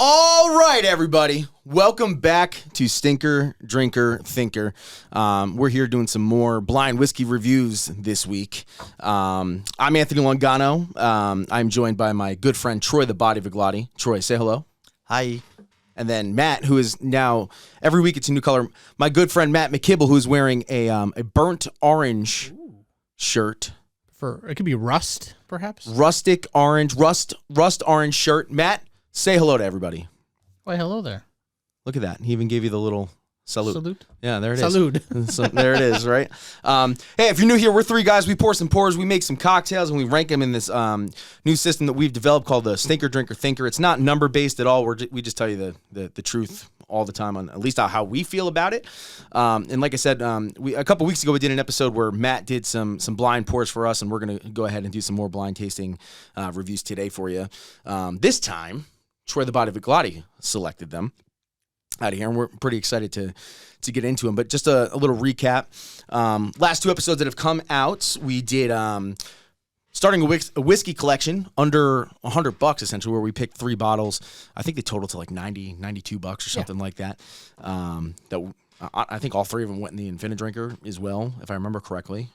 All right, everybody. Welcome back to Stinker, Drinker, Thinker. We're here doing some more blind whiskey reviews this week. I'm Anthony Longano. I'm joined by my good friend, Troy the Body Viglotti. Troy, say hello. Hi. And then Matt, who is now, every week it's a new color. My good friend, Matt McKibble, who's wearing a burnt orange shirt. It could be rust, perhaps? Rustic orange, rust orange shirt. Matt, say hello to everybody. Why, hello there. Look at that. He even gave you the little salute. Salute? Yeah, there it is. Salute. So there it is, right? Hey, if you're new here, we're three guys. We pour some pours. We make some cocktails, and we rank them in this new system that we've developed called the Stinker, Drinker, Thinker. It's not number-based at all. We just tell you the truth all the time on at least how we feel about it. And like I said, a couple weeks ago, we did an episode where Matt did some blind pours for us, and we're going to go ahead and do some more blind tasting reviews today for you. This time, Troy the Body Viglotti selected them out of here, and we're pretty excited to get into them. But just a little recap. Last two episodes that have come out, we did starting a whiskey collection under $100 essentially, where we picked 3 bottles. I think they totaled to like $92 or something like that. I think all 3 of them went in the InfiniDrinker as well, if I remember correctly.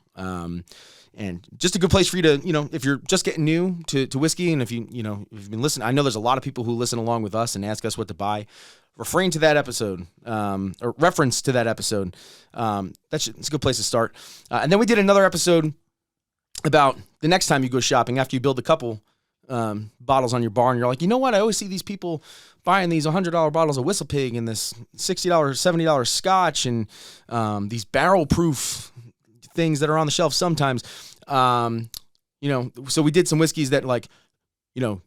And just a good place for you to, if you're just getting new to whiskey, and if you've been listening, I know there's a lot of people who listen along with us and ask us what to buy. Referring to that episode, or reference to that episode, it's a good place to start. And then we did another episode about the next time you go shopping after you build a couple bottles on your bar, and you're like, you know what? I always see these people buying these $100 bottles of Whistle Pig and this $60, $70 Scotch, and these barrel-proof things that are on the shelf sometimes. So we did some whiskeys that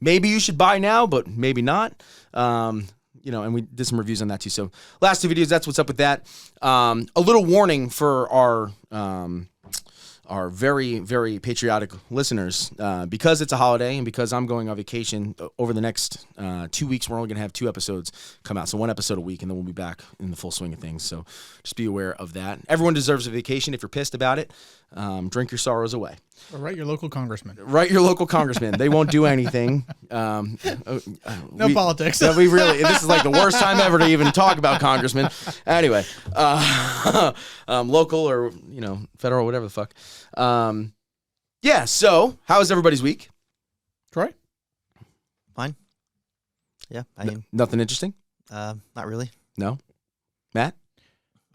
maybe you should buy now, but maybe not. And we did some reviews on that too. So last 2 videos, that's what's up with that. A little warning for our very, very patriotic listeners, because it's a holiday and because I'm going on vacation over the next 2 weeks. We're only going to have 2 episodes come out, so 1 episode a week, and then we'll be back in the full swing of things. So just be aware of that. Everyone deserves a vacation. If you're pissed about it, drink your sorrows away. Or write your local congressman. Write your local congressman. They won't do anything. No politics. This is like the worst time ever to even talk about congressmen. Anyway, local or federal, whatever the fuck. So how was everybody's week? Troy? Fine. Yeah, Nothing interesting? Not really. No? Matt?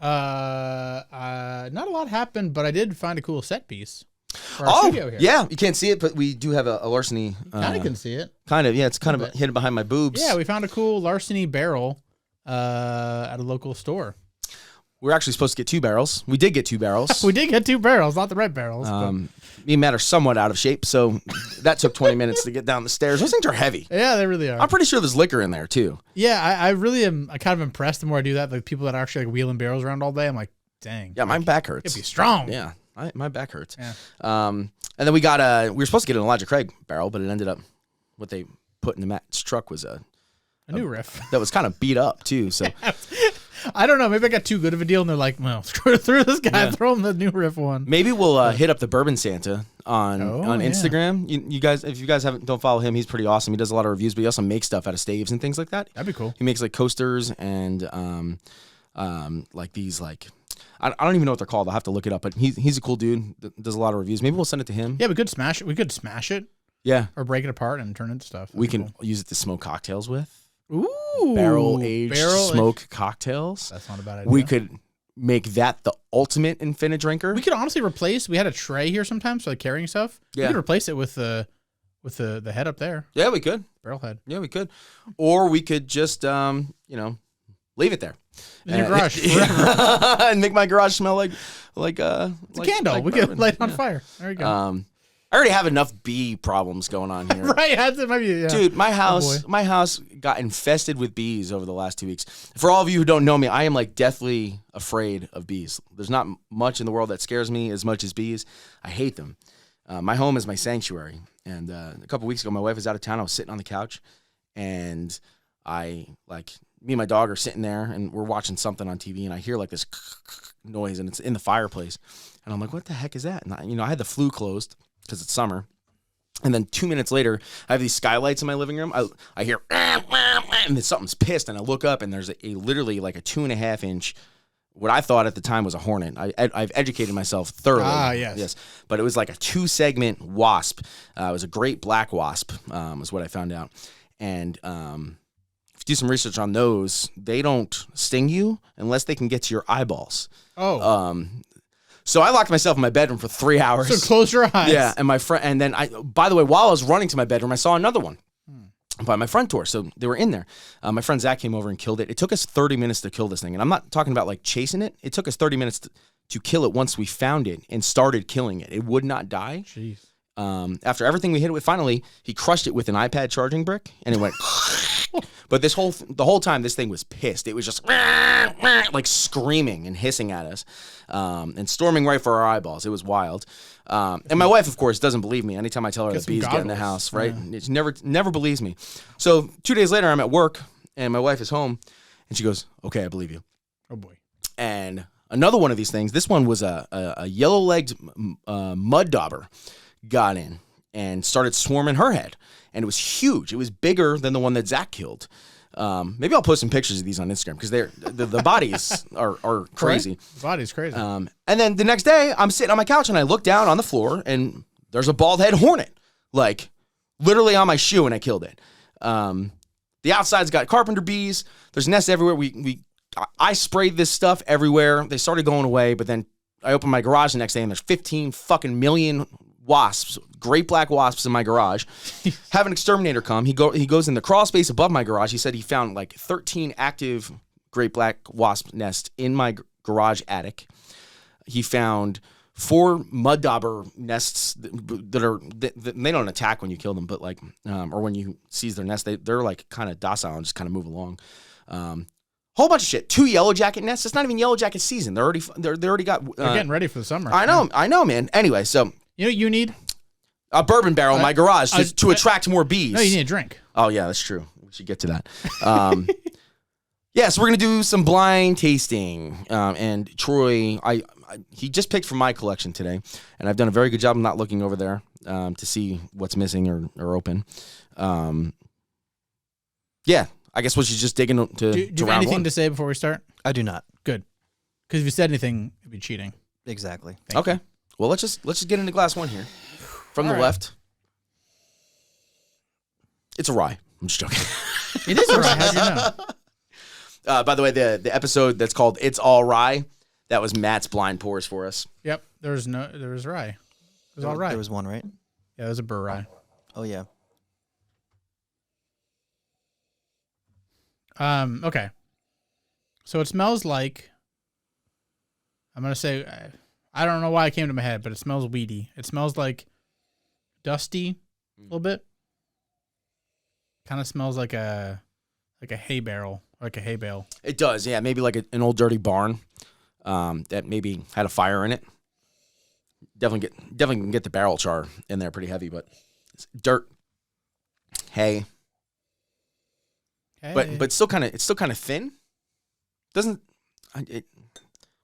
Not a lot happened, but I did find a cool set piece for our studio here. Yeah, you can't see it, but we do have a larceny. Kind of can see it. Kind of, yeah. It's kind of hidden behind my boobs. Yeah, we found a cool larceny barrel at a local store. We're actually supposed to get 2 barrels. We did get 2 barrels. We did get 2 barrels, not the red barrels. Me and Matt are somewhat out of shape, so that took 20 minutes to get down the stairs. Those things are heavy. Yeah, they really are. I'm pretty sure there's liquor in there, too. Yeah, I really am kind of impressed the more I do that. Like people that are actually wheeling barrels around all day, I'm like, dang. Yeah, my back hurts. It'd be strong. Yeah, my back hurts. Yeah. And then we were supposed to get an Elijah Craig barrel, but it ended up, what they put in the Matt's truck was a new riff. That was kind of beat up, too, so... I don't know. Maybe I got too good of a deal, and they're like, well, screw through this guy, throw him the new riff one. Maybe we'll hit up the Bourbon Santa on Instagram. You guys, if you guys don't follow him, he's pretty awesome. He does a lot of reviews, but he also makes stuff out of staves and things like that. That'd be cool. He makes like coasters and like these I don't even know what they're called. I'll have to look it up, but he's a cool dude that does a lot of reviews. Maybe we'll send it to him. Yeah, we could smash it. We could smash it. Yeah. Or break it apart and turn it into stuff. We can use it to smoke cocktails with. Ooh. Barrel-aged smoke cocktails. That's not a bad idea. We could make that the ultimate InfiniDrinker. We could honestly replace, we had a tray here sometimes for like carrying stuff. Yeah. We could replace it with the head up there. Yeah, we could. Barrel head. Yeah, we could. Or we could just, leave it there. In your garage forever. And make my garage smell like a candle. We could light it on fire. There you go. I already have enough bee problems going on here. Right. It might be, yeah. Dude, my house got infested with bees over the last 2 weeks. For all of you who don't know me, I am like deathly afraid of bees. There's not much in the world that scares me as much as bees. I hate them. My home is my sanctuary. And a couple weeks ago, my wife was out of town. I was sitting on the couch, and me and my dog are sitting there, and we're watching something on TV, and I hear like this noise, and it's in the fireplace. And I'm like, what the heck is that? And I had the flue closed because it's summer. And then 2 minutes later, I have these skylights in my living room. I hear, and then something's pissed, and I look up, and there's a literally like a 2.5 inch, what I thought at the time was a hornet. I've educated myself thoroughly. Ah, yes. Yes. But it was like a 2-segment wasp. It was a great black wasp, is what I found out. And if you do some research on those, they don't sting you unless they can get to your eyeballs. Oh. So I locked myself in my bedroom for 3 hours. So close your eyes. Yeah, and my friend, and then by the way, while I was running to my bedroom, I saw another one by my front door. So they were in there. My friend Zach came over and killed it. It took us 30 minutes to kill this thing, and I'm not talking about like chasing it. It took us 30 minutes to kill it once we found it and started killing it. It would not die. Jeez. After everything we hit it with, finally he crushed it with an iPad charging brick, and it went. But the whole time, this thing was pissed. It was just like screaming and hissing at us, and storming right for our eyeballs. It was wild. And my wife, of course, doesn't believe me. Anytime I tell her that bees get in the house, right? Yeah. She never believes me. So 2 days later, I'm at work, and my wife is home, and she goes, "Okay, I believe you." Oh boy. And another one of these things. This one was a yellow-legged mud dauber got in and started swarming her head. And it was huge. It was bigger than the one that Zach killed. Maybe I'll post some pictures of these on Instagram because the bodies are crazy. Right? The body's crazy. And then the next day, I'm sitting on my couch and I look down on the floor and there's a bald head hornet, like literally on my shoe, and I killed it. The outside's got carpenter bees. There's nests everywhere. I sprayed this stuff everywhere. They started going away, but then I opened my garage the next day and there's 15 fucking million wasps, great black wasps in my garage. Have an exterminator come. He goes in the crawl space above my garage. He said he found like 13 active great black wasp nests in my garage attic. He found 4 mud dauber nests that they don't attack when you kill them, but like or when you seize their nest, they're like kind of docile and just kind of move along. Whole bunch of shit. 2 yellow jacket nests. It's not even yellow jacket season. They already got. They're getting ready for the summer. I know, man. Anyway, so. You know what you need? A bourbon barrel in my garage to attract more bees. No, you need a drink. Oh, yeah, that's true. We should get to that. Yeah, so we're going to do some blind tasting. And Troy, he just picked from my collection today. And I've done a very good job of not looking over there to see what's missing or open. Yeah, I guess we should just dig into do you have anything to say before we start? I do not. Good. Because if you said anything, it'd be cheating. Exactly. Okay. You. Well, let's just get into glass one here. From the left. It's a rye. I'm just joking. It is a rye. How'd you know? By the way, the episode that's called "It's All Rye," that was Matt's blind pours for us. Yep. There was rye. It was all rye. There was one, right? Yeah, it was a burr rye. Oh yeah. Okay. So it smells like. I'm gonna say. I don't know why it came to my head, but it smells weedy. It smells like dusty a little bit. Kind of smells like a hay barrel, like a hay bale. It does, yeah. Maybe like an old dirty barn that maybe had a fire in it. Definitely can get the barrel char in there pretty heavy, but it's dirt, hay. But it's still kind of thin.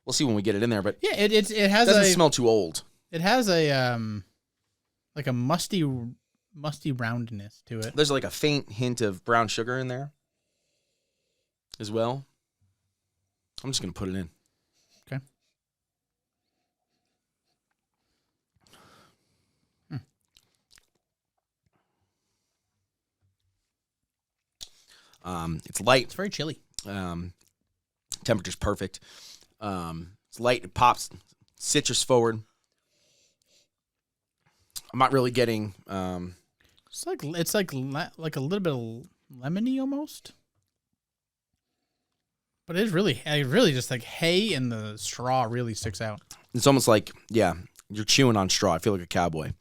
We'll see when we get it in there, but yeah, it has doesn't smell too old. It has a like a musty roundness to it. There's like a faint hint of brown sugar in there as well. I'm just gonna put it in. Okay. It's light. It's very chilly. Temperature's perfect. It's light. It pops. Citrus forward. I'm not really getting. It's like a little bit of lemony almost, but it's really just like hay, and the straw really sticks out. It's almost like you're chewing on straw. I feel like a cowboy.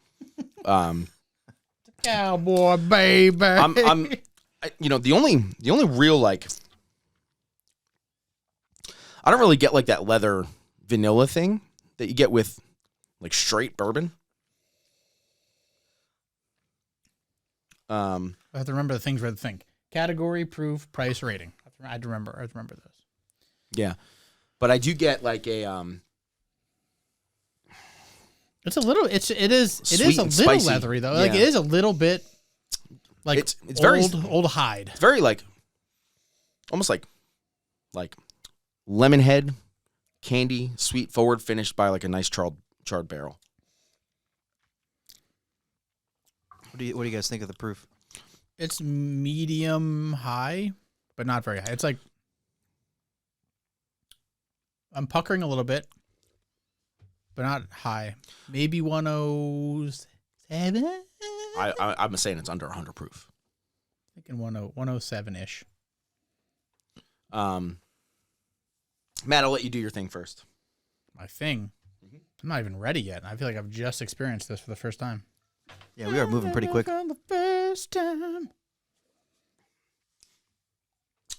Cowboy baby. The only real like. I don't really get like that leather vanilla thing that you get with like straight bourbon. I have to remember the things we have to think. Category, proof, price, rating. I remember those. Yeah. But I do get like a It's a little. It is Sweet a and little spicy. leathery though. Like Yeah. it is a little bit. Like It's old, very old hide. It's very like almost like lemon head, candy, sweet forward, finished by like a nice charred barrel. What do you guys think of the proof? It's medium high, but not very high. It's like I'm puckering a little bit, but not high. Maybe 107. I'm saying it's under 100 proof. Thinking 107-ish. Matt, I'll let you do your thing first. My thing. I'm not even ready yet. I feel like I've just experienced this for the first time. Yeah, we are moving pretty quick. For the first time.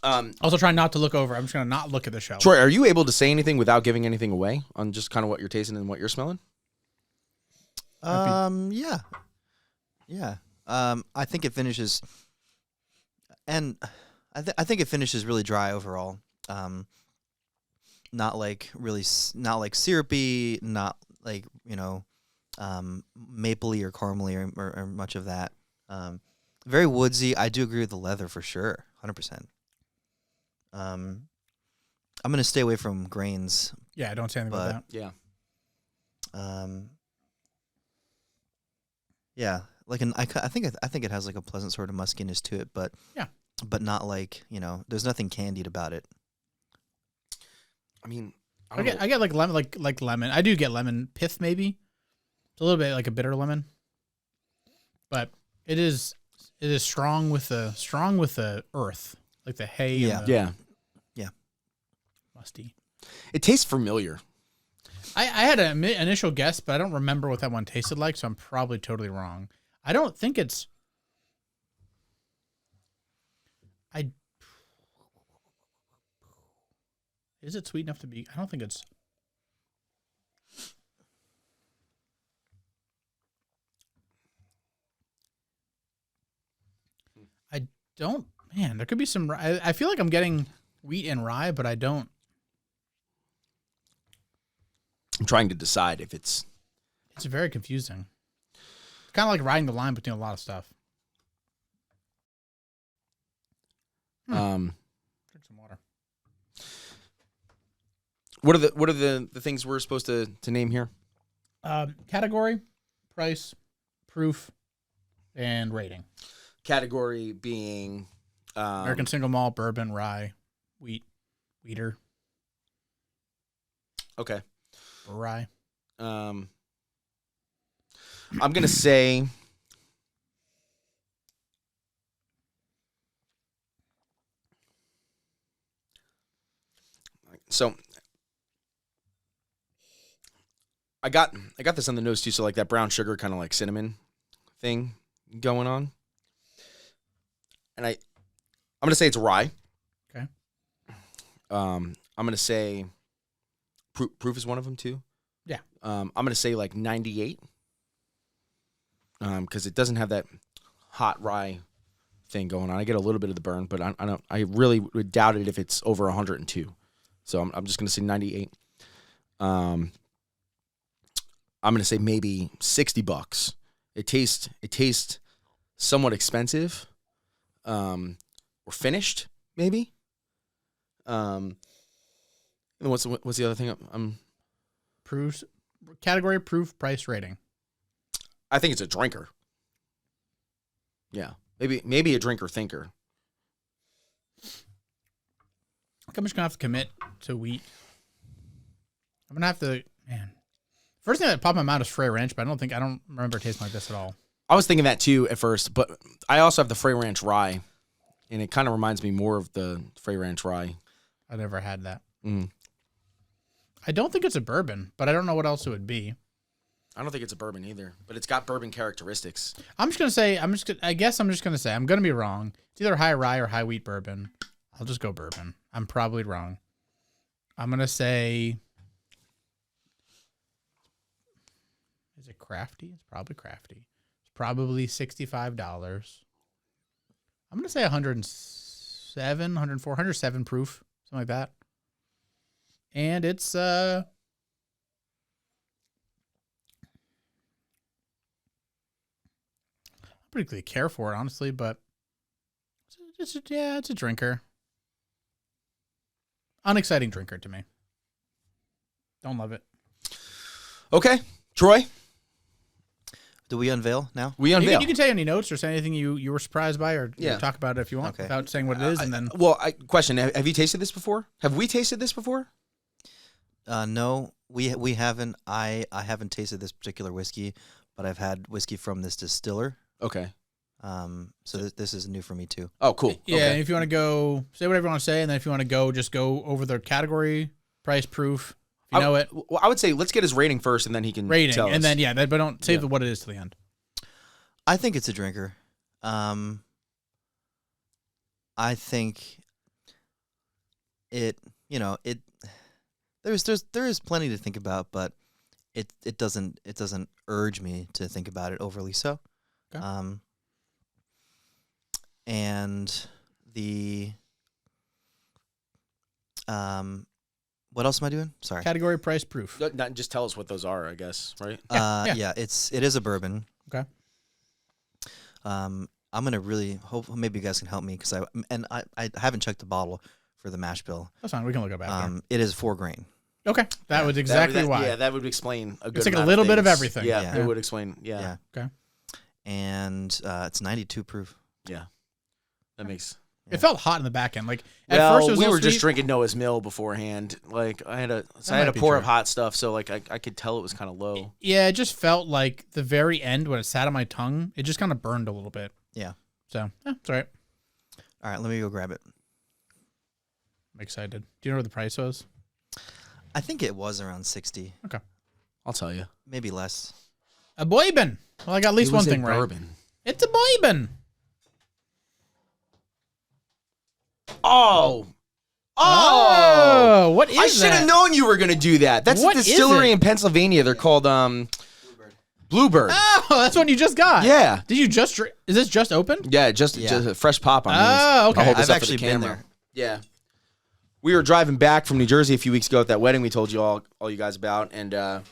Also, try not to look over. I'm just gonna not look at the shelf. Troy, are you able to say anything without giving anything away on just kind of what you're tasting and what you're smelling? Yeah. I think it finishes, and I think it finishes really dry overall. Not like syrupy, not like mapley or caramely or much of that. Very woodsy. I do agree with the leather for sure, 100%. I'm gonna stay away from grains. Yeah, don't say anything about that. Yeah. Yeah, like I think it has like a pleasant sort of muskiness to it, but yeah, but not like there's nothing candied about it. I mean, I get like lemon, like lemon. I do get lemon pith maybe. It's a little bit like a bitter lemon, but it is strong with the earth, like the hay. Yeah. And the yeah. musty. It tastes familiar. I had an initial guess, but I don't remember what that one tasted like, so I'm probably totally wrong. I don't think it's. Is it sweet enough to be? I don't think it's. I don't. Man, there could be some. I feel like I'm getting wheat and rye, but I don't. I'm trying to decide if it's. It's very confusing. It's kind of like riding the line between a lot of stuff. Drink some water. What are the things we're supposed to name here? Category, price, proof, and rating. Category being American single malt, bourbon, rye, wheater, okay. rye. I'm gonna say. So I got this on the nose too, so like that brown sugar kind of like cinnamon thing going on. And I'm gonna say it's rye. Okay. I'm gonna say proof is one of them too. Yeah. I'm gonna say like 98. Because it doesn't have that hot rye thing going on. I get a little bit of the burn, but I really would doubt it if it's over 102. So I'm just gonna say 98. I'm gonna say maybe $60. It tastes somewhat expensive, or finished maybe. And what's the other thing? Proofs, category, proof, price, rating. I think it's a drinker. Yeah, maybe a drinker thinker. I'm just gonna have to commit to wheat. I'm gonna have to. Man, first thing that popped in my mouth is Frey Ranch, but I don't remember it tasting like this at all. I was thinking that too at first, but I also have the Frey Ranch rye, and it kind of reminds me more of the Frey Ranch rye. I've never had that. Mm. I don't think it's a bourbon, but I don't know what else it would be. I don't think it's a bourbon either, but it's got bourbon characteristics. I guess I'm just gonna say I'm gonna be wrong. It's either high rye or high wheat bourbon. I'll just go bourbon. I'm probably wrong. I'm gonna say, is it crafty? It's probably crafty. It's probably $65. I'm gonna say 107, 104, 107 proof, something like that. And it's particularly care for it, honestly, but it's a drinker. Unexciting drinker to me. Don't love it. Okay, Troy. Do we unveil now? We unveil. You can say any notes or say anything you were surprised by, or talk about it if you want, Okay. without saying what it is, and then. Question: have you tasted this before? Have we tasted this before? No, we haven't. I haven't tasted this particular whiskey, but I've had whiskey from this distiller. Okay. So this is new for me too. Oh, cool. Yeah, Okay. and if you want to go, say whatever you want to say, and then if you want to go, just go over the category, price, proof. If you know it. Well, I would say let's get his rating first, and then he can Rating, tell us. and then but don't save what it is to the end. I think it's a drinker. I think it. There is plenty to think about, but it doesn't urge me to think about it overly so. Okay. And the what else am I doing? Sorry. Category, price, proof. Not just tell us what those are, I guess, right? Yeah, it is a bourbon. Okay. I'm gonna really hope maybe you guys can help me because I haven't checked the bottle for the mash bill. That's fine. We can look up after. It is 4 grain. Okay, that was exactly why. Yeah, that would explain a good. It's like a amount little bit of things. everything. Yeah, Yeah. it would explain. Yeah. Okay. And it's 92 proof. Yeah. That makes. It felt hot in the back end. Like at Well, first it was we a were little just sweet. drinking Noah's Mill beforehand. Like I had to might be pour up true. hot stuff, so like I could tell it was kind of low. Yeah, it just felt like the very end when it sat on my tongue, it just kind of burned a little bit. Yeah. So it's all right. All right, let me go grab it. I'm excited. Do you know what the price was? I think it was around 60, Okay. I'll tell you. maybe less. A bourbon. Well, I got at least It was one thing a right. bourbon. It's a bourbon. Oh, what is I should that? have known you were gonna do that. That's What a is distillery it? in Pennsylvania. They're called Bluebird. Oh, that's one you just got. Yeah. Did you just drink? Is this just open? Yeah, just a fresh pop on these. Oh, okay. I'll hold this I've up for actually the been camera. there. Yeah. We were driving back from New Jersey a few weeks ago at that wedding we told you all you guys about, and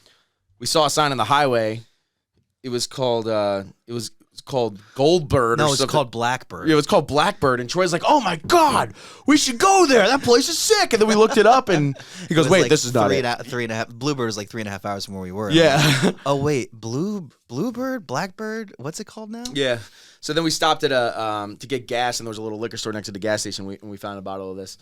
we saw a sign on the highway. It was called Goldbird. No, or it's something. called Blackbird. Yeah, it was called Blackbird, and Troy's like, "Oh my God, we should go there. That place is sick." And then we looked it up, and he goes, It was "Wait, like this is not three it." and a- 3.5. Bluebird is like 3.5 hours from where we were. Yeah. Oh wait, Bluebird, Blackbird. What's it called now? Yeah. So then we stopped at a to get gas, and there was a little liquor store next to the gas station. We found a bottle of this.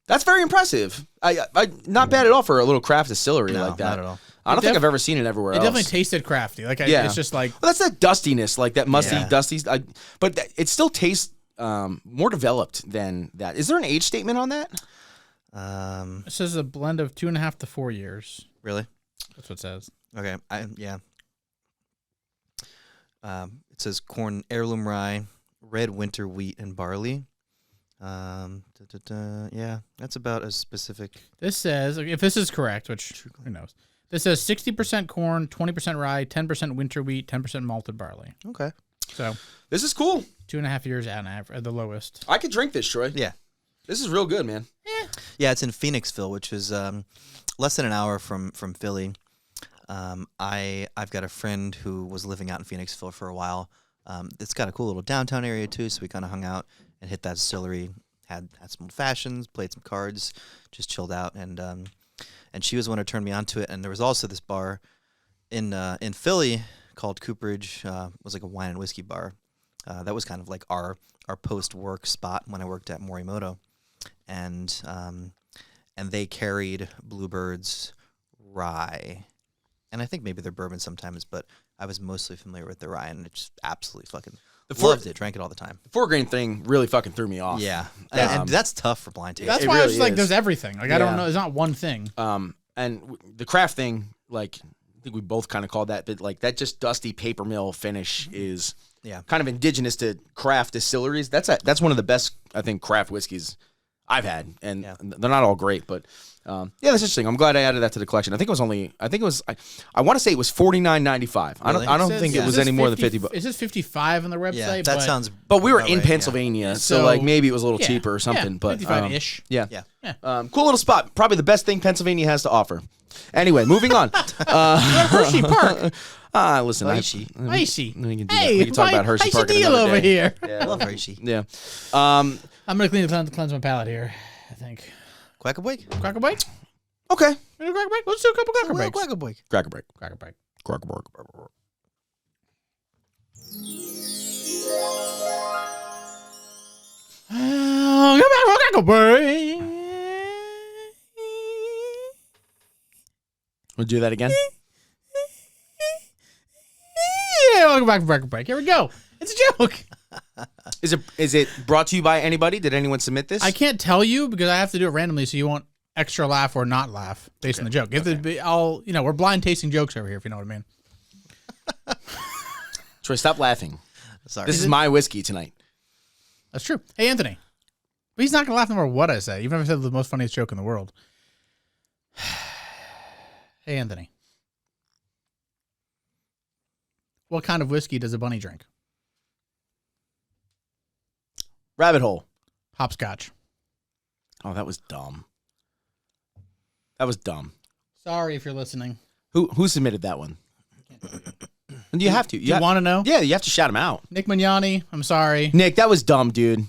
That's very impressive. I not bad at all for a little craft distillery No, like that. not at all. I don't think I've ever seen it everywhere It else. definitely tasted crafty. Like Yeah. it's just like Well, that's that dustiness, like that musty, Yeah. dusty. But it still tastes more developed than that. Is there an age statement on that? it says a blend of 2.5 to 4 years. Really? That's what it says. Okay. Yeah. It says corn, heirloom rye, red winter wheat, and barley. Yeah, that's about as specific. This says, if this is correct, which who knows, this says 60% corn, 20% rye, 10% winter wheat, 10% malted barley. Okay. So This is cool. 2.5 years at the lowest. I could drink this, Troy. Yeah. This is real good, man. Yeah, it's in Phoenixville, which is less than an hour from Philly. I've got a friend who was living out in Phoenixville for a while. It's got a cool little downtown area too, so we kind of hung out and hit that distillery, had some old fashions, played some cards, just chilled out, and she was the one who turned me onto it. And there was also this bar in Philly called Cooperage. Was like a wine and whiskey bar. That was kind of like our post work spot when I worked at Morimoto, and they carried Bluebird's rye, and I think maybe their bourbon sometimes, but I was mostly familiar with the rye, and it just absolutely fucking loved it. Drank it all the time. The 4 grain thing really fucking threw me off. Yeah, and that's tough for blind taste. That's It why I was really like, is. there's everything. Like I don't know, there's not one thing. The craft thing, like I think we both kind of called that, but like that just dusty paper mill finish is kind of indigenous to craft distilleries. That's one of the best, I think, craft whiskeys I've had, and they're not all great, but that's interesting. I'm glad I added that to the collection. I want to say it was $49.95. Really? I don't think it was any more than $50. It says 55 on the website. Yeah, that sounds. But we were about in right, yeah. Pennsylvania, so So, like maybe it was a little yeah, cheaper or something. yeah, but 55-ish. Yeah. Yeah. Cool little spot. Probably the best thing Pennsylvania has to offer. Anyway, moving on. Hershey Park. Listen, Hershey. Hershey. We can do Hey, that. We can talk about Hershey Park deal another over day. here. I love Hershey. Yeah. I'm gonna cleanse my palate here. I think. Quack a break. Cracker break. Okay. Cracker break. Let's do a couple cracker breaks. Quack a break. Cracker break. Cracker break. Cracker break. Come back for cracker break. We'll do that again. Yeah, welcome back for cracker break. Here we go. It's a joke. Is it brought to you by anybody? Did anyone submit this? I can't tell you because I have to do it randomly, so you won't extra laugh or not laugh based on the joke. If it be all, we're blind tasting jokes over here, if you know what I mean. Troy, stop laughing. Sorry. This is my whiskey tonight. That's true. Hey, Anthony. But he's not gonna laugh no matter what I say, even if I said the most funniest joke in the world. Hey, Anthony. What kind of whiskey does a bunny drink? Rabbit hole. Hopscotch. Oh, that was dumb. That was dumb. Sorry if you're listening. Who submitted that one? And you have to. Do you want to know? Yeah, you have to shout him out. Nick Mignani. I'm sorry. Nick, that was dumb, dude.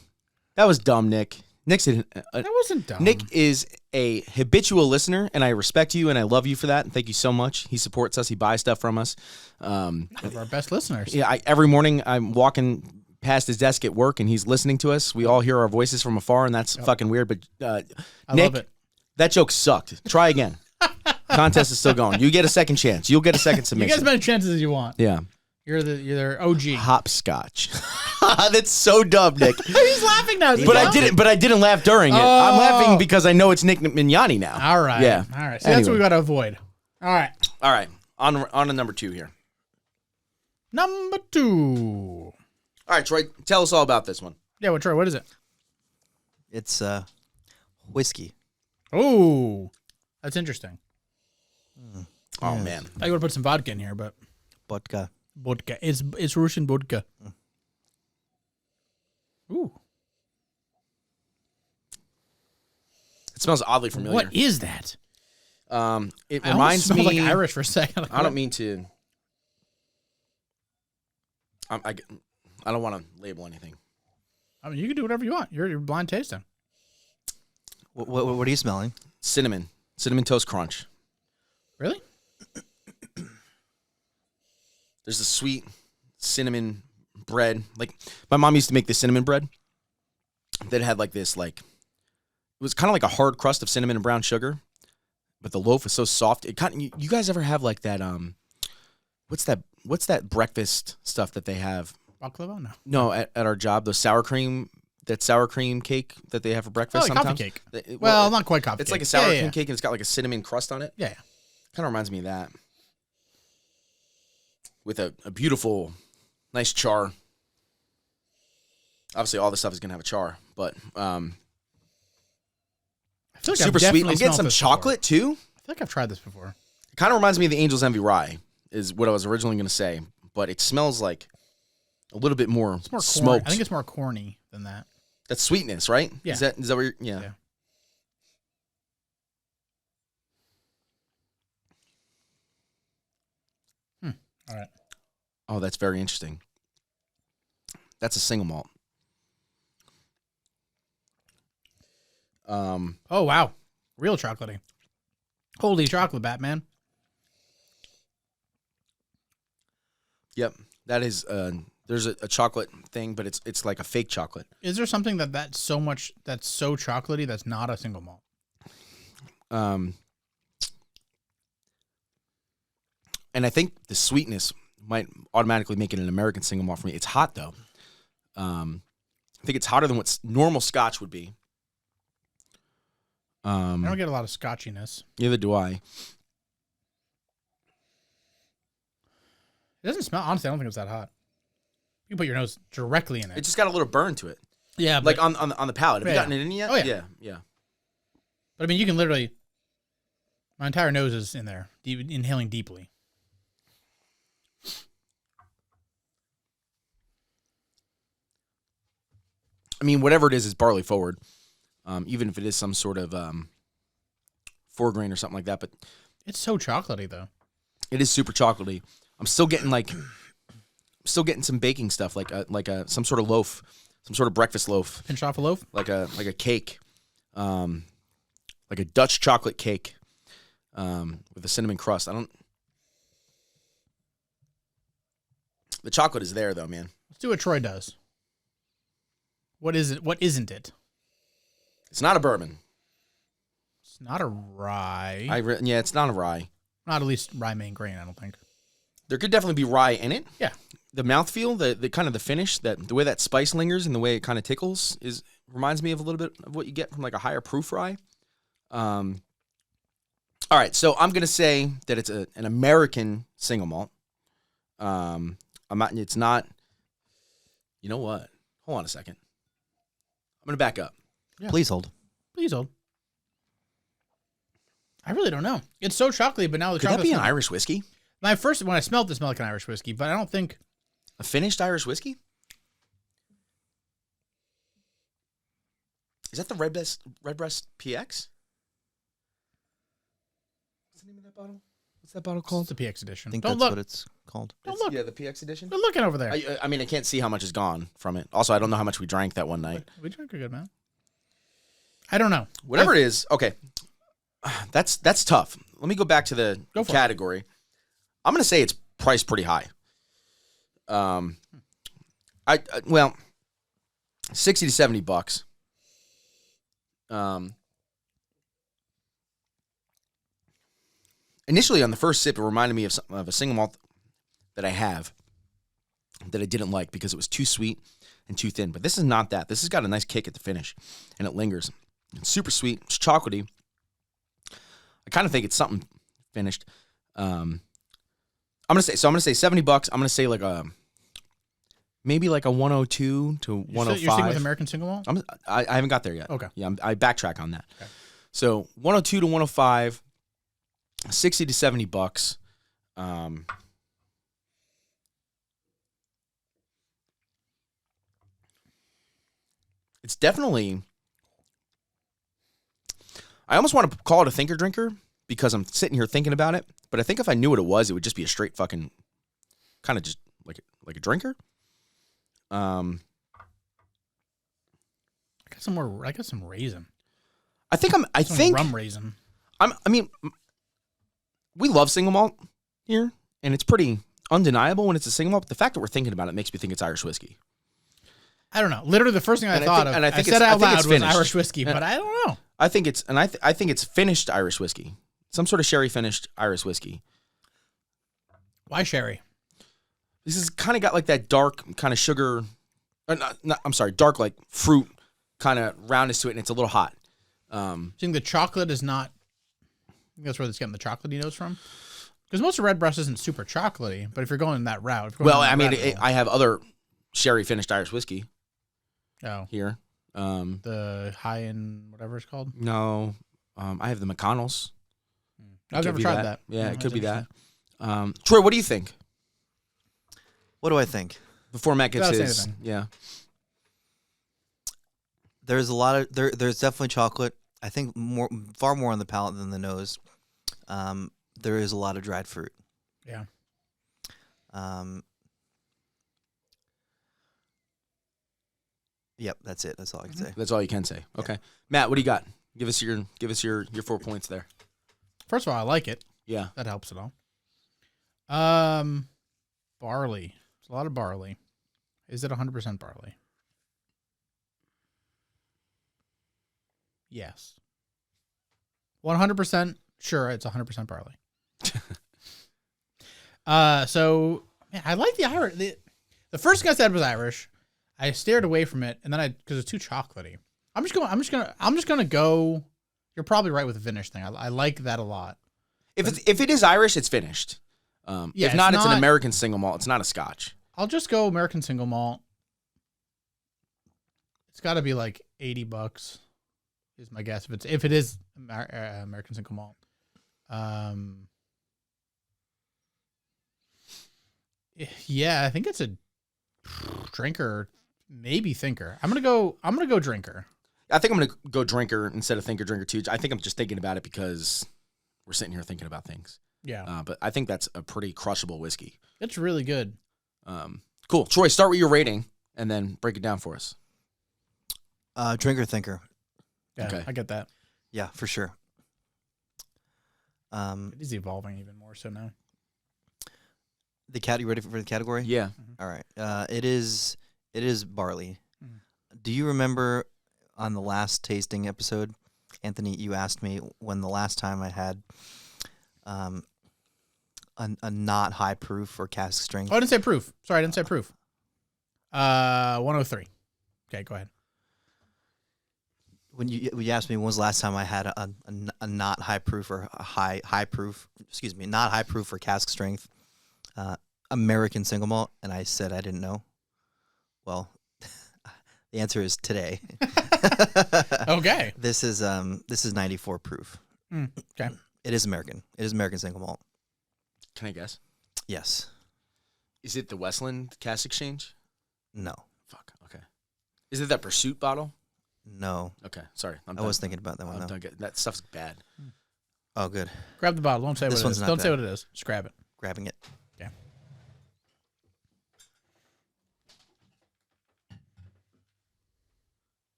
That was dumb, Nick. That wasn't dumb. Nick is a habitual listener, and I respect you and I love you for that. And thank you so much. He supports us. He buys stuff from us. One of our best listeners. Yeah, every morning I'm walking past his desk at work, and he's listening to us. We all hear our voices from afar, and that's fucking weird. But I Nick, love it. that joke sucked. Try again. Contest is still going. You get a second chance. You'll get a second You submission. get as many chances as you want. Yeah. You're their OG. Hopscotch. That's so dumb, Nick. He's laughing now. But I didn't laugh during it. I'm laughing because I know it's Nick Mignani now. All right. Yeah. All right. So that's what we got to avoid. All right. All right. On to number 2 here. Number 2. All right, Troy, tell us all about this one. Yeah, well, Troy, what is it? It's whiskey. Oh, that's interesting. Oh, man. I would have put some vodka in here, but Vodka. vodka. It's Russian vodka. Ooh. It smells oddly familiar. What is that? It I reminds smelled me. like Irish for a second. I don't mean to. I don't want to label anything. I mean, you can do whatever you want. You're blind tasting. What are you smelling? Cinnamon Toast Crunch. Really? There's a sweet cinnamon bread. Like my mom used to make this cinnamon bread that had like this it was kind of like a hard crust of cinnamon and brown sugar, but the loaf is so soft. It kind of, you guys ever have like that what's that breakfast stuff that they have? Baklava? No. No, at our job, that sour cream cake that they have for breakfast Oh, like sometimes. coffee cake. Well, Not quite coffee it's cake. like a sour Yeah. cream cake and it's got like a cinnamon crust on it. Yeah. Kind of reminds me of that. With a beautiful, nice char. Obviously, all this stuff is going to have a char, but I feel like super I've sweet. definitely I'm getting smelled some this chocolate too. before. I feel like I've tried this before. It kind of reminds me of the Angel's Envy Rye, is what I was originally going to say, but it smells like a little bit more, It's more corny. smoked. I think it's more corny than that. That's sweetness, right? Yeah. Is that where you're, yeah. All right. Oh, that's very interesting. That's a single malt. Oh, wow. Real chocolatey. Holy chocolate, Batman. Yep. That is there's a chocolate thing, but it's like a fake chocolate. Is there something that's so chocolatey that's not a single malt? And I think the sweetness might automatically make it an American single malt for me. It's hot though. I think it's hotter than what normal Scotch would be. I don't get a lot of scotchiness. Neither do I. It doesn't smell. Honestly, I don't think it's that hot. You can put your nose directly in it. It just got a little burn to it, Yeah, like on the palate. Have you Yeah. gotten it in yet? Oh, yeah. Yeah. but I mean, you can literally. My entire nose is in there, inhaling deeply. I mean, whatever it is barley forward. Even if it is some sort of 4-grain or something like that, but It's so chocolatey, though. it is super chocolatey. I'm still getting some baking stuff, like some sort of loaf, some sort of breakfast loaf, Pinch off a loaf. like a cake, like a Dutch chocolate cake, with a cinnamon crust. The chocolate is there though, man. Let's do what Troy does. What is it? What isn't it? It's not a bourbon. It's not a rye. Yeah, it's not a rye. Not at least rye main grain, I don't think. There could definitely be rye in it. Yeah. The mouthfeel, the kind of the finish, the way that spice lingers and the way it kind of tickles reminds me of a little bit of what you get from like a higher proof rye. All right, so I'm gonna say that it's an American single malt. It's not. You know what? Hold on a second. I'm gonna back up. Yeah. Please hold. Please hold. I really don't know. It's so chocolatey, but now the Could that be an Irish whiskey? When I smelled it, smelled like an Irish whiskey, but I don't think A finished Irish whiskey? Is that the Redbreast PX? What's the name of that bottle? What's that bottle called? it's the PX edition. I think Don't that's look. what it's called. Don't look. Yeah, the PX edition. They're looking over there. I mean, I can't see how much is gone from it. Also, I don't know how much we drank that one night. We drank a good amount. I don't know. Whatever it is, okay. That's tough. Let me go back to the category. I'm going to say it's priced pretty high. Well, $60 to $70. Initially, on the first sip, it reminded me of a single malt that I have that I didn't like because it was too sweet and too thin. But this is not that. This has got a nice kick at the finish, and it lingers. It's super sweet. It's chocolatey. I kind of think it's something finished. I'm gonna say $70. I'm gonna say maybe like a 102 to 105. You're sticking with American single malt? I haven't got there yet. Okay. Yeah, I backtrack on that. Okay. So 102 to 105, $60 to $70. It's definitely. I almost want to call it a thinker drinker because I'm sitting here thinking about it. But I think if I knew what it was, it would just be a straight fucking, kind of just like a drinker. I got some raisin. I think rum raisin. I mean, we love single malt here, and it's pretty undeniable when it's a single malt. But the fact that we're thinking about it makes me think it's Irish whiskey. I don't know. Literally, the first thing I thought of, and I said out loud was finished. Irish whiskey, but I don't know. I think it's finished Irish whiskey, some sort of sherry finished Irish whiskey. Why sherry? This has kind of got like that dark kind of sugar. Dark like fruit kind of roundness to it, and it's a little hot. Do you think the chocolate is not? I think that's where it's getting the chocolatey notes from. Because most of Redbreast isn't super chocolatey, but if you're going that route, I have other sherry finished Irish whiskey. Oh, here, the high end whatever it's called. No, I have the McConnell's. I've never tried that. Yeah, it could be that. Troy, what do you think? What do I think? Before Matt gets Without his, saying yeah. There's a lot of there's definitely chocolate. I think far more on the palate than the nose. There is a lot of dried fruit. Yeah. Yep, that's it. That's all I can say. That's all you can say. Okay, yeah. Matt, what do you got? Give us your 4 points there. First of all, I like it. Yeah, that helps at all. Barley. It's a lot of barley. Is it 100% barley? Yes. 100% sure it's 100% barley. So man, I like the Irish. The first thing I said was Irish. I stared away from it, and then because it's too chocolatey. I'm just gonna go. You're probably right with the finish thing. I like that a lot. If it is Irish, it's finished. Yeah, if not, it's an American single malt. It's not a Scotch. I'll just go American single malt. It's got to be like $80 is my guess. If it is American single malt. Yeah, I think it's a drinker, maybe thinker. I'm gonna go drinker. I think I'm gonna go drinker instead of thinker drinker too. I think I'm just thinking about it because we're sitting here thinking about things. Yeah. But I think that's a pretty crushable whiskey. It's really good. Cool. Troy, start with your rating and then break it down for us. Drinker thinker. Yeah, Okay. I get that. Yeah, for sure. It is evolving even more so now. You ready for the category? Yeah. All right. It is barley. Mhm. Do you remember on the last tasting episode, Anthony, you asked me when the last time I had a not high proof or cask strength? Oh, I didn't say proof. Sorry, I didn't say proof. 103. Okay, go ahead. When you asked me when was the last time I had a not high proof or a high proof, not high proof or cask strength American single malt, and I said I didn't know. Well, the answer is today. Okay. This is 94 proof. Okay. It is American. It is American single malt. Can I guess? Yes. Is it the Westland Cask Exchange? No. Fuck. Okay. Is it that Pursuit bottle? No. Okay. Sorry. I was thinking about that one, though. That stuff's bad. Oh, good. Grab the bottle. Don't say This what it one's is. not Don't say bad. what it is. Just grab it. Grabbing it. Okay.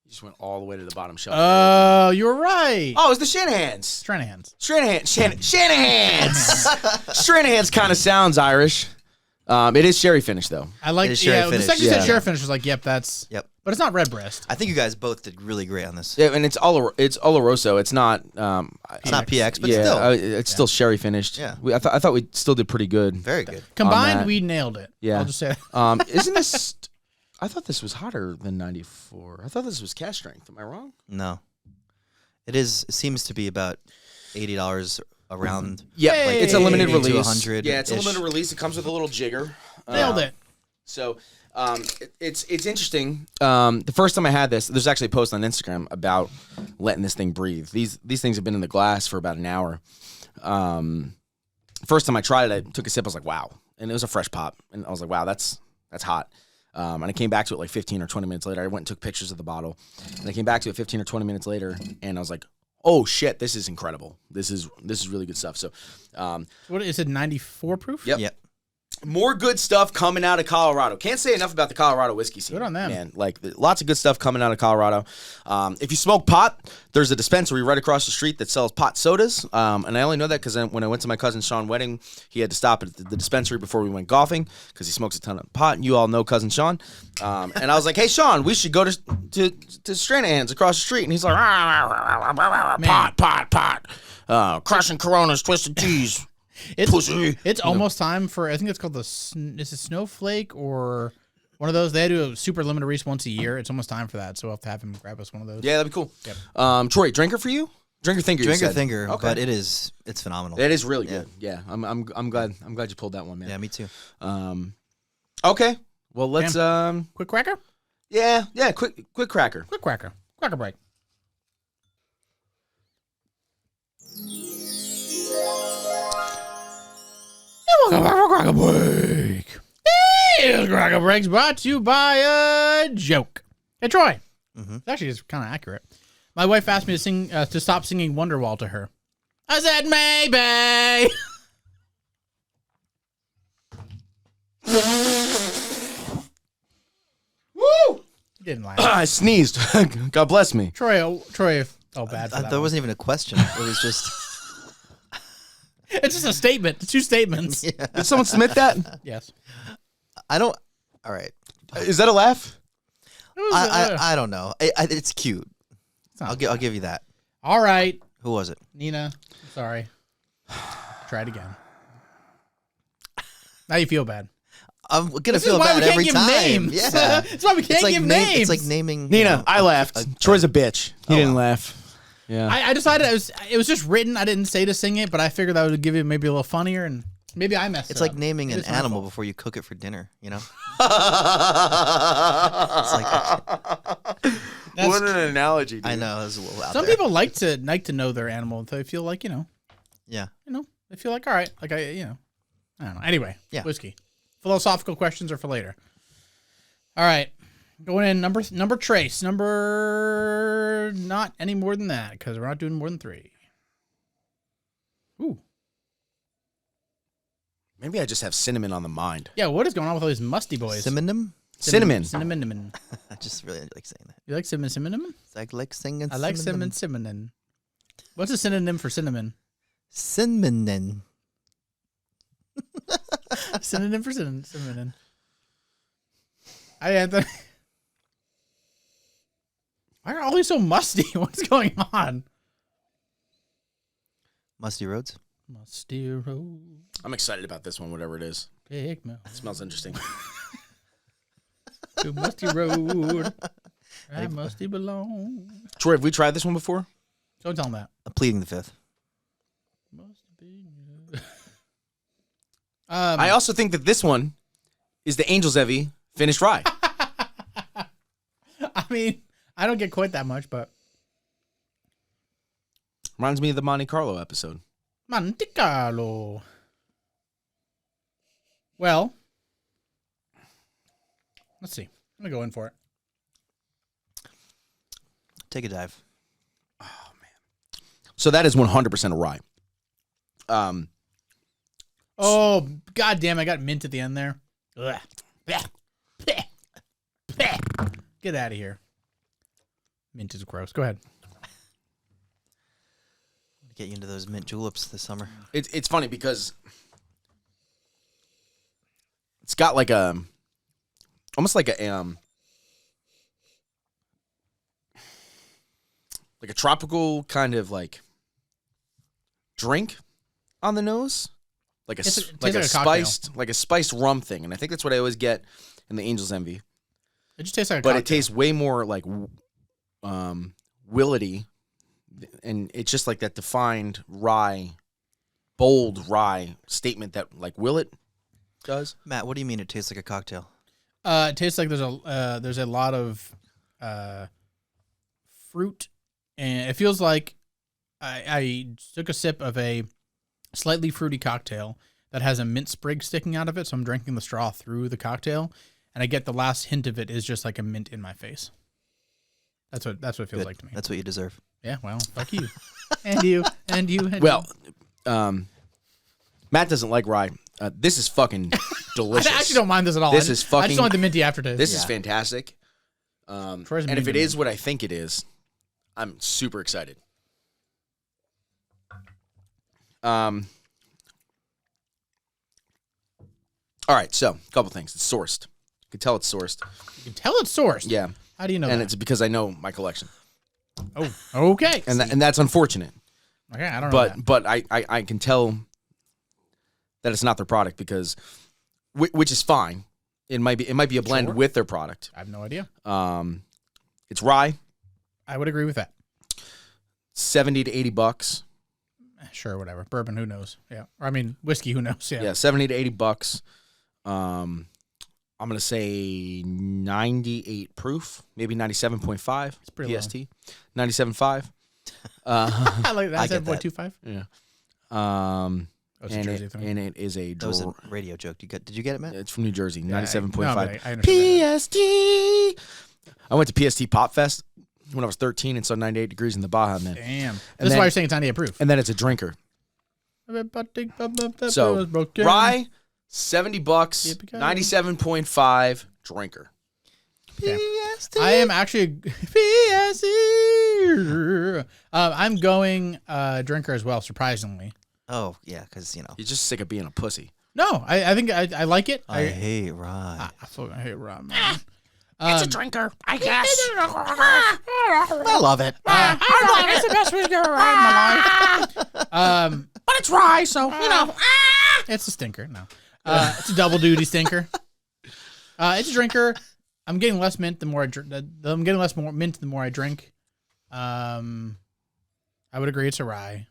You just went all the way to the bottom shelf. Oh, you're right. Oh, it's the Shanahan's. Stranahan's. Shanahan's. Stranahan's kind of sounds Irish. It is sherry finish though. I like. It is sherry Yeah, the finish. second you said Yeah. sherry finish was like, yep, that's. Yep. But it's not redbreast. I think you guys both did really great on this. Yeah, and it's Oloroso. It's not. It's not PX, but yeah, still. it's still sherry finished. Yeah. I thought we still did pretty good. Very good. Combined, that. we nailed it. Yeah. I'll just say that. Isn't this? I thought this was hotter than 94. I thought this was cask strength. Am I wrong? No. It seems to be about $80 around. Yeah, Hey. it's a limited 80 to release. 100 Yeah, it's a -ish. limited release. It comes with a little jigger. Nailed it. So it's interesting. The first time I had this, there's actually a post on Instagram about letting this thing breathe. These things have been in the glass for about an hour. First time I tried it, I took a sip. I was like, wow, and it was a fresh pop, and I was like, wow, that's hot. And I came back to it like 15 or 20 minutes later. I went and took pictures of the bottle, and I came back to it 15 or 20 minutes later, and I was like, oh shit, this is incredible. This is really good stuff. So, What is it? 94 proof? Yep. Yep. more good stuff coming out of Colorado. Can't say enough about the Colorado whiskey scene. Good on them. Man, like lots of good stuff coming out of Colorado. If you smoke pot, there's a dispensary right across the street that sells pot sodas. And I only know that because when I went to my cousin Sean's wedding, he had to stop at the dispensary before we went golfing because he smokes a ton of pot. And you all know cousin Sean. And I was like, hey, Sean, we should go to Stranahan's across the street. And he's like, pot. Crushing Coronas, twisted teas. It's almost time for, I think it's called is it Snowflake or one of those? They do a super limited release once a year. It's almost time for that, so we'll have to have him grab us one of those. Yeah, that'd be cool. Yep. Troy, drinker for you? Drinker thinker. Drinker thinker, okay. but it's phenomenal. It is really good. Yeah, I'm glad you pulled that one, man. Yeah, me too. Okay. Well, let's Quick cracker? quick cracker. Quick cracker. Cracker break. Welcome back to Cracker Break. Hey, Cracker Break's brought to you by a joke. Hey, Troy. Mm-hmm. Actually, it's kind of accurate. My wife asked me to sing to stop singing Wonderwall to her. I said maybe. Woo! Didn't laugh. I sneezed. God bless me. Troy felt bad for that. There one. wasn't even a question. It was just It's just a statement. Two statements. Did someone submit that? Yes. I don't. All right. Is that a laugh? It was, I don't know. It's cute. I'll give you that. all right, Who was it? Nina. Sorry. Try it again. Now you feel bad. I'm gonna This is feel why we bad can't every give time. names. Yeah. That's why we can't give names. It's like naming. Nina, I laughed. Troy's a bitch. He didn't wow. laugh. Yeah. I decided it was just written. I didn't say to sing it, but I figured that would give it maybe a little funnier, and maybe I messed It's it like up. naming Maybe an it's my animal fault. before you cook it for dinner. You know. That's- What an analogy, dude. I know it's a little out Some there. people like to know their animal. They feel like Yeah. they feel like all right, like I don't know. Anyway, Yeah. whiskey. Philosophical questions are for later. All right, going in number trace number not any more than that because we're not doing more than 3. Ooh, Maybe I just have cinnamon on the mind. Yeah, what is going on with all these musty boys? Cinnamon? Cinnamon. Cinnamon. I just really like saying that. You like cinnamon? I like singing. I like cinnamon. What's a synonym for cinnamon? Cinnamon. Synonym for cinnamon. Anthony. Why are all these so musty? What's going on? Musty roads. Musty road. I'm excited about this one, whatever it is. Take me It smells interesting. to musty road. I musty belong. Troy, have we tried this one before? Don't tell him that. I'm pleading the fifth. Must be good. I also think that this one is the Angel's Evie finished rye. I mean, I don't get quite that much, but Reminds me of the Monte Carlo episode. Monte Carlo. Well, let's see. I'm gonna go in for it. Take a dive. So that is 100% a rye. Oh, god damn, I got mint at the end there. Ugh. Get out of here. Mint is gross. Go ahead. Get you into those mint juleps this summer. It's funny because it's got like almost like a tropical kind of like drink on the nose, like a spiced rum thing, and I think that's what I always get in the Angel's Envy. It just tastes like a But cocktail. it tastes way more like willety, and it's just like that defined rye, bold rye statement that like Willet does. Matt, what do you mean it tastes like a cocktail? It tastes like there's a lot of fruit, and it feels like I took a sip of a slightly fruity cocktail that has a mint sprig sticking out of it, so I'm drinking the straw through the cocktail, and I get the last hint of it is just like a mint in my face. That's what it feels Good. like to me. That's what you deserve. Yeah, well, fuck you. and you. Well, Matt doesn't like rye. This is fucking delicious. I actually don't mind this at all. This is I fucking. just don't like the minty aftertaste. This is fantastic. And if it is what I think it is, I'm super excited. All right, so a couple things. It's sourced. You can tell it's sourced. You can tell it's sourced. Yeah. How do you know And that? it's because I know my collection. Oh, okay. And that's unfortunate. Okay, I don't know that. But I can tell that it's not their product because, which is fine. It might be a blend with their product. I have no idea. It's rye. I would agree with that. $70 to $80. Sure, whatever. Bourbon, who knows? Yeah. I mean, whiskey, who knows? Yeah. Yeah, $70 to $80. I'm gonna say 98 proof, maybe 97.5. It's pretty PST, 97.5. I like that. I get that. 7.25. Yeah. That's a Jersey thing. And it is a. That was a radio joke. Did you get it, Matt? It's from New Jersey. Yeah, 97.5. I understand PST. I went to PST Pop Fest when I was 13 and saw 98 degrees in the Baja, man. Damn. This is why you're saying it's 98 proof. And then it's a drinker. So rye, $70, 97.5 drinker. Yeah. I am actually I'm going drinker as well, surprisingly. Oh, yeah, because, He's just sick of being a pussy. No, I think I like it. I hate rye. I fucking hate rye, man. It's a drinker, I guess. I love it. It's the best whiskey I've ever had in my life. But it's rye, so, It's a stinker. No. It's a double duty stinker. It's a drinker. I'm getting less mint the more I drink. I'm getting less mint the more I drink. I would agree it's a rye.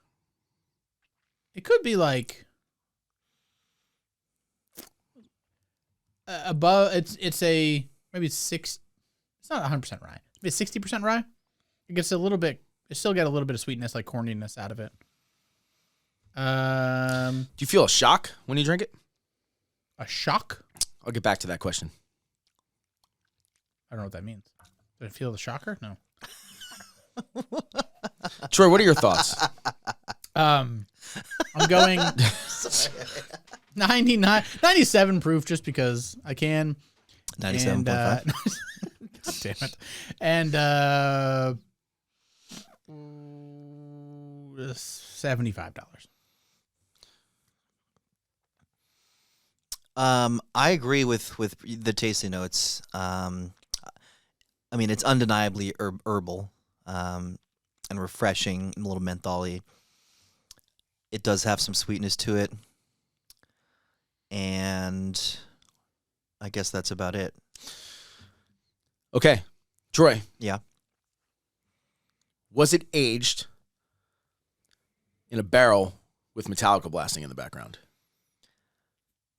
It could be like above. It's a maybe 6. It's not 100% rye. Maybe 60% rye. It gets a little bit. It still got a little bit of sweetness, like corniness, out of it. Do you feel a shock when you drink it? A shock? I'll get back to that question. I don't know what that means. Did I feel the shocker? No. Troy, what are your thoughts? I'm going. 99, 97 proof, just because I can. 97.5. Damn it. And $75. I agree with the tasting notes. I mean, it's undeniably herbal, and refreshing, and a little mentholy. It does have some sweetness to it, and I guess that's about it. Okay, Troy. Yeah. Was it aged in a barrel with Metallica blasting in the background?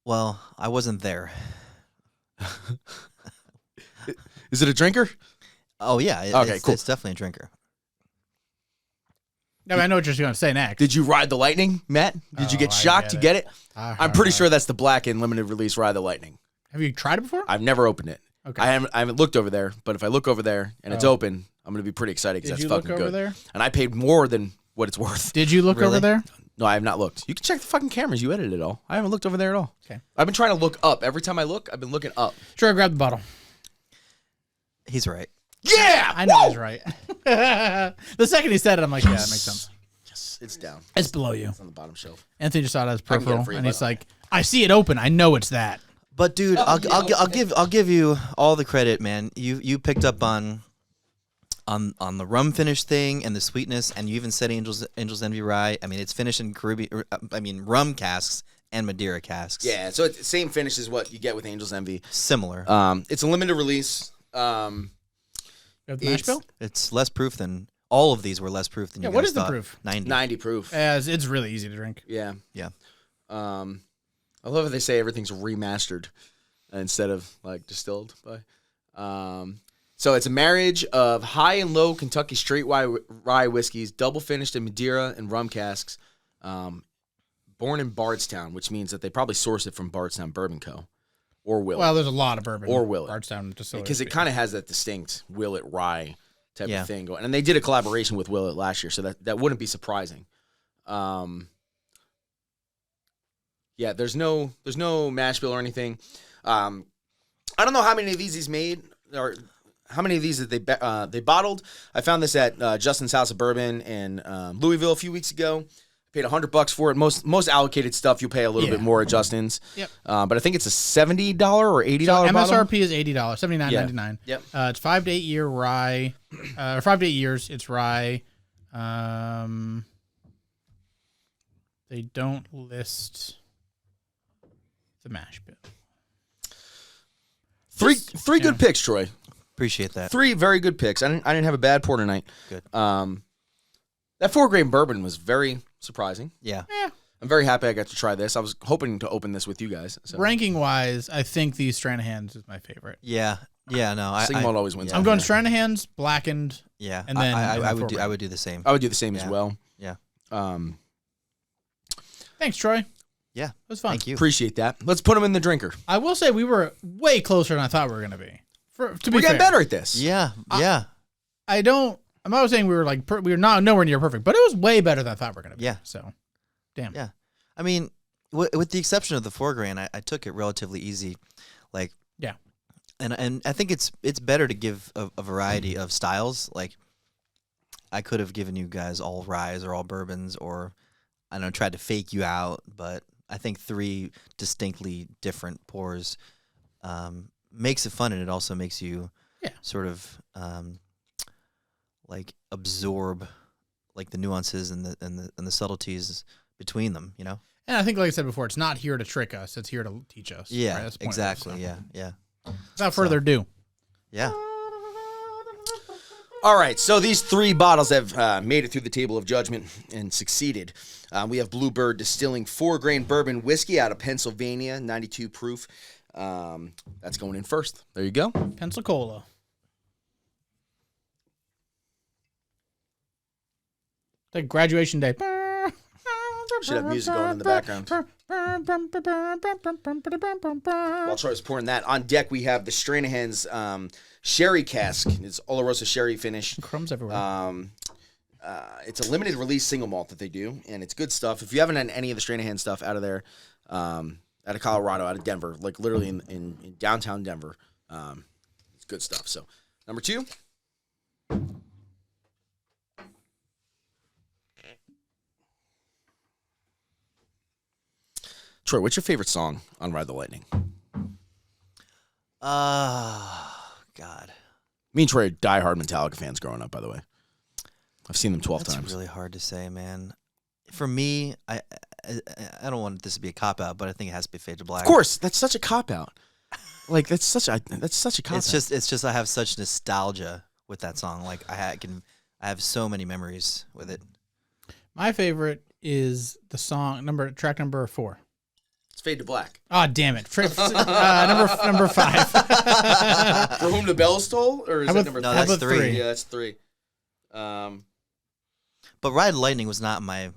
Well, I wasn't there. Is it a drinker? Oh yeah. Okay, cool. It's definitely a drinker. No, I know what you're going to say next. Did you ride the lightning, Matt? Did you get I shocked to get get it? All I'm pretty right. sure that's the Blackend limited release Ride the Lightning. Have you tried it before? I've never opened it. Okay. I haven't looked over there, but if I look over there and it's open, I'm going to be pretty excited because Did that's you look fucking over good. there? And I paid more than what it's worth. Did you look over Really? there? No, I have not looked. You can check the fucking cameras. You edited it all. I haven't looked over there at all. Okay. I've been trying to look up. Every time I look, I've been looking up. Sure, grab the bottle. He's right. Yeah! I know Woo! he's right. The second he said it, I'm like, yeah, that makes sense. Yes, it's down. It's below you. It's on the bottom shelf. Anthony just saw it as can get it peripheral, for you, and he's but- like, I see it open. I know it's that. But dude, I'll yeah, I'll give you all the credit, man. You picked up on the rum finish thing and the sweetness, and you even said Angel's Envy rye. I mean, it's finished in rum casks and Madeira casks. Yeah, so it's the same finish as what you get with Angel's Envy. Similar. It's a limited release. You have the mash It's bill? It's less proof than all of these were less proof than Yeah, you what guys is the thought. proof? 90. 90 proof. It's really easy to drink. Yeah. Yeah. I love how they say everything's remastered instead of like distilled by. So it's a marriage of high and low Kentucky straight rye whiskeys, double finished in Madeira and rum casks, born in Bardstown, which means that they probably source it from Bardstown Bourbon Co. or Willet. Well, there's a lot of bourbon. Or Willet. Bardstown distillery. Because it kind of has that distinct Willet rye type Yeah. of thing going. And they did a collaboration with Willet last year, so that wouldn't be surprising. Yeah, there's no mash bill or anything. I don't know how many of these he's made or how many of these that they bottled. I found this at Justin's House of Bourbon in Louisville a few weeks ago. Paid $100 for it. Most allocated stuff you'll pay a little bit more at Justin's. Yep. But I think it's a $70 or $80 So bottle. MSRP is $80, $79.99. Yep. It's 5 to 8 year rye, or 5 to 8 years. It's rye. They don't list the mash bill. Three good picks, Troy. Appreciate that. 3 very good picks. I didn't have a bad pour tonight. Good. That 4-grain bourbon was very surprising. Yeah. I'm very happy I got to try this. I was hoping to open this with you guys. So. Ranking wise, I think these Stranahans is my favorite. Yeah. Yeah. No. Single malt always wins. I'm going Stranahan's, Blackened. Yeah. And then I would 4-grain. I would do the same. I would do the same as Yeah. well. Yeah. Thanks, Troy. Yeah. It was fun. Thank you. Appreciate that. Let's put them in the drinker. I will say we were way closer than I thought we were going to be. To be We're getting fair. better at this. Yeah. Yeah. I'm not saying we were like we were not nowhere near perfect, but it was way better than I thought we were going to be. Yeah. So, damn. Yeah. I mean, with the exception of the 4-grain, I took it relatively easy. Like, Yeah. And I think it's better to give a variety of styles. Like, I could have given you guys all ryes or all bourbons, or I don't know, tried to fake you out. But I think 3 distinctly different pours makes it fun, and it also makes you sort of like absorb like the nuances and the subtleties between them. You know. And I think, like I said before, it's not here to trick us; it's here to teach us. Yeah. right? That's the point of Exactly. this, so. Yeah. Without further ado, Yeah. All right, so these 3 bottles have made it through the table of judgment and succeeded. We have Bluebird Distilling 4-grain bourbon whiskey out of Pennsylvania, 92 proof. That's going in first. There you go. Pensacola. Like graduation day. Should have music going in the background. While Troy's pouring that, on deck we have the Stranahan's sherry cask. It's Oloroso sherry finish. Crumbs everywhere. It's a limited release single malt that they do, and it's good stuff. If you haven't had any of the Stranahan stuff out of there, out of Colorado, out of Denver, like literally in downtown Denver. It's good stuff. So, number 2. Troy, what's your favorite song on Ride the Lightning? God. Me and Troy are diehard Metallica fans growing up, by the way. I've seen them 12 That's times. really hard to say, man. For me, I don't want this to be a cop-out, but I think it has to be Fade to Black. Of course, that's such a cop-out. Like, that's such a cop-out. It's just I have such nostalgia with that song. Like, I have so many memories with it. My favorite is the song track number 4. It's Fade to Black. Oh, damn it. Number 5. For Whom the Bells Toll? Or is that number 3? No, that's 3. Yeah, that's 3. But Ride the Lightning was not in my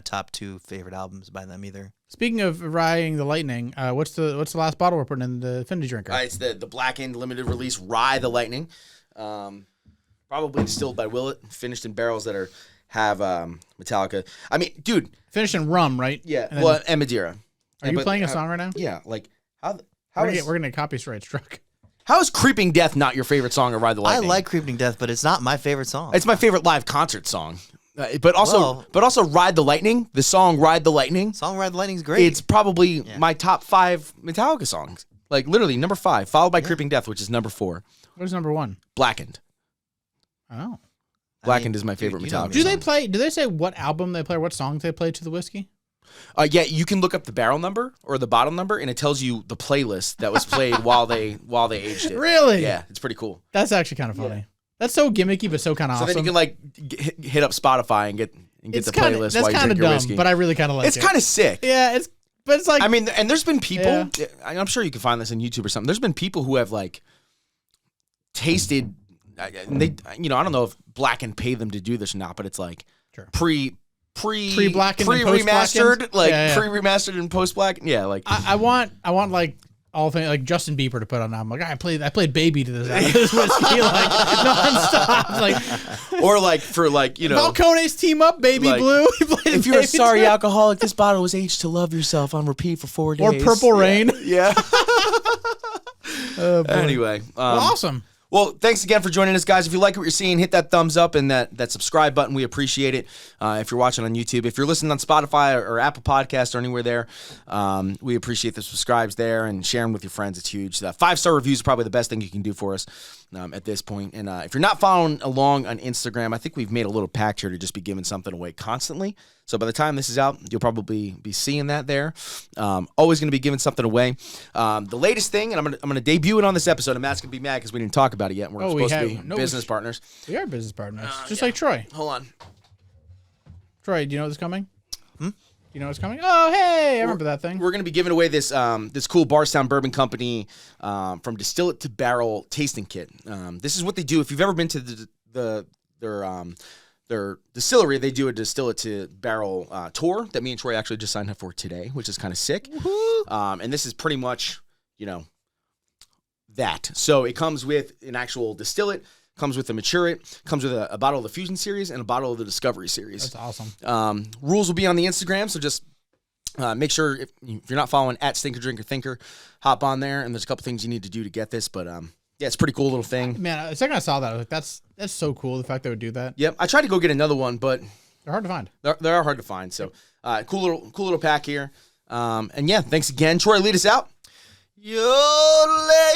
top 2 favorite albums by them either. Speaking of riding the lightning, what's the last bottle we're putting in the InfiniDrinker? It's the Blackend limited release Ride the Lightning. Probably distilled by Willet, finished in barrels that have Metallica. I mean, dude. Finished in rum, right? Yeah. And And Madeira. Are you playing a song right now? Yeah. Like how we're gonna get copyright struck. How is Creeping Death not your favorite song of Ride the Lightning? I like Creeping Death, but it's not my favorite song. It's my favorite live concert song. But also Ride the Lightning, the song Ride the Lightning. Song Ride the Lightning's great. It's probably my top 5 Metallica songs. Like literally number 5, followed by Creeping Death, which is number 4. What's number 1? Blackened. Oh. Blackened is my favorite Metallica song. Do they say what album they play or what songs they play to the whiskey? Yeah, you can look up the barrel number or the bottle number, and it tells you the playlist that was played while they aged it. Really? Yeah, it's pretty cool. That's actually kind of funny. Yeah. That's so gimmicky, but so kind of awesome. So then you can like hit up Spotify and get the playlist while you drink your whiskey. But I really kind of like it. It's kind of sick. Yeah, it's like, I mean, and there's been people. Yeah. I'm sure you can find this on YouTube or something. There's been people who have like tasted. And they, I don't know if Blackend paid them to do this or not, but it's like pre-Blackend, pre-remastered, like pre-remastered and post-Blackend. Yeah, like I want like all things like Justin Bieber to put on. I'm like, I played Baby to this whiskey like nonstop, like or like for like Balcones Team Up, Baby like, Blue. If you're a sorry alcoholic, this bottle was aged to love yourself on repeat for 4 days. Or Purple Rain. Yeah. Anyway, awesome. Well, thanks again for joining us, guys. If you like what you're seeing, hit that thumbs up and that subscribe button. We appreciate it. If you're watching on YouTube, if you're listening on Spotify or Apple Podcasts or anywhere there, we appreciate the subscribes there and sharing with your friends. It's huge. 5-star reviews is probably the best thing you can do for us at this point. And if you're not following along on Instagram, I think we've made a little pact here to just be giving something away constantly. So by the time this is out, you'll probably be seeing that there. Always going to be giving something away. The latest thing, and I'm gonna debut it on this episode, and Matt's going to be mad because we didn't talk about it yet. We're supposed to be business partners. We are business partners, just like Troy. Hold on. Troy, do you know what's coming? Do you know what's coming? Oh, hey, I remember that thing. We're going to be giving away this this cool Bardstown Bourbon Company from Distill It to Barrel tasting kit. This is what they do. If you've ever been to their distillery, they do a Distill It to Barrel tour that me and Troy actually just signed up for today, which is kind of sick. And this is pretty much, that. So it comes with an actual Distill It, comes with a Mature It, comes with a bottle of the Fusion series and a bottle of the Discovery series. That's awesome. Rules will be on the Instagram, so just make sure if you're not following at @StinkerDrinkerThinker, hop on there, and there's a couple things you need to do to get this, but yeah, it's a pretty cool little thing. Man, the second I saw that, I was like, that's so cool, the fact they would do that. Yep, I tried to go get another one, but they're hard to find. They are hard to find, so cool little pack here. And yeah, thanks again. Troy, lead us out. Yodelay.